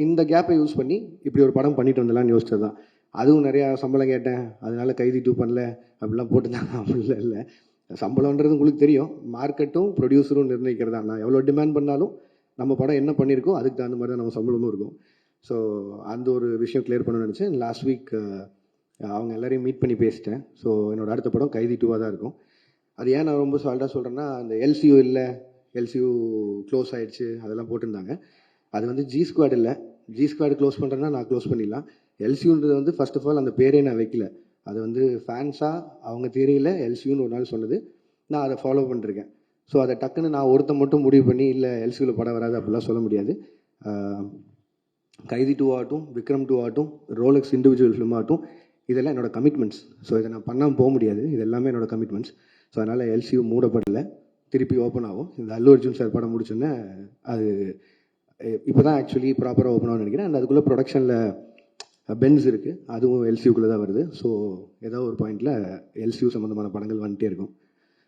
இந்த கேப்பை யூஸ் பண்ணி இப்படி ஒரு படம் பண்ணிட்டு வந்துடலாம்னு யோசிச்சது தான். அதுவும் நிறையா சம்பளம் கேட்டேன், அதனால கைதி 2 பண்ணல அப்படிலாம் போட்டுருந்தாங்க. அப்படிலாம் இல்லை. சம்பளம்ன்றது உங்களுக்கு தெரியும், மார்க்கெட்டும் ப்ரொடியூசரும் நிர்ணயிக்கிறதா. நான் எவ்வளோ டிமாண்ட் பண்ணாலும் நம்ம படம் என்ன பண்ணியிருக்கோம் அதுக்கு தகுந்த மாதிரி தான் நம்ம சம்பளமும் இருக்கும். ஸோ அந்த ஒரு விஷயம் கிளியர் பண்ணணும்னு நினச்சேன். லாஸ்ட் வீக் அவங்க எல்லாரையும் மீட் பண்ணி பேசிட்டேன். ஸோ என்னோட அடுத்த படம் கைதி 2வாக தான் இருக்கும். அது ஏன் நான் ரொம்ப சால்ட்டாக சொல்கிறேன்னா, அந்த எல்சியூ இல்லை, எல்சியூ க்ளோஸ் ஆகிடுச்சு அதெல்லாம் போட்டிருந்தாங்க. அது வந்து ஜி ஸ்குவாட் இல்லை. ஜி ஸ்குவாட் க்ளோஸ் பண்ணுறேன்னா நான் க்ளோஸ் பண்ணிடலாம். எல்சியூன்றது வந்து ஃபர்ஸ்ட் ஆஃப் ஆல் அந்த பேரே நான் வைக்கல. அது வந்து ஃபேன்ஸாக அவங்க தியரியில் எல்சியூன்னு ஒரு நாள் சொன்னது, நான் அதை ஃபாலோ பண்ணிருக்கேன். ஸோ அதை டக்குன்னு நான் ஒருத்தன் மட்டும் முடிவு பண்ணி இல்லை எல்சியூவில் படம் வராது அப்படிலாம் சொல்ல முடியாது. கைதி 2 ஆகட்டும், விக்ரம் 2 ஆகட்டும், ரோலக்ஸ் இண்டிவிஜுவல் ஃபிலிம் ஆகட்டும், இதெல்லாம் என்னோட கமிட்மெண்ட்ஸ். ஸோ இதை நான் பண்ணாமல் போக முடியாது. இது எல்லாமே என்னோட கமிட்மெண்ட்ஸ். ஸோ அதனால் எல்சியூ மூடப்படலை, திருப்பி ஓப்பன் ஆகும். இந்த அல்லு அர்ஜுன் சார் படம் முடிச்சோன்னே அது இப்போ தான் ஆக்சுவலி ப்ராப்பராக ஓப்பன் ஆகும்னு நினைக்கிறேன். அண்ட் அதுக்குள்ளே ப்ரொடக்ஷனில் பென்ஸ் இருக்குது, அதுவும் எல்சியூக்குள்ளே தான் வருது. ஸோ ஏதோ ஒரு பாயிண்டில் எல்சியூ சம்மந்தமான படங்கள் வந்துகிட்டே இருக்கும்.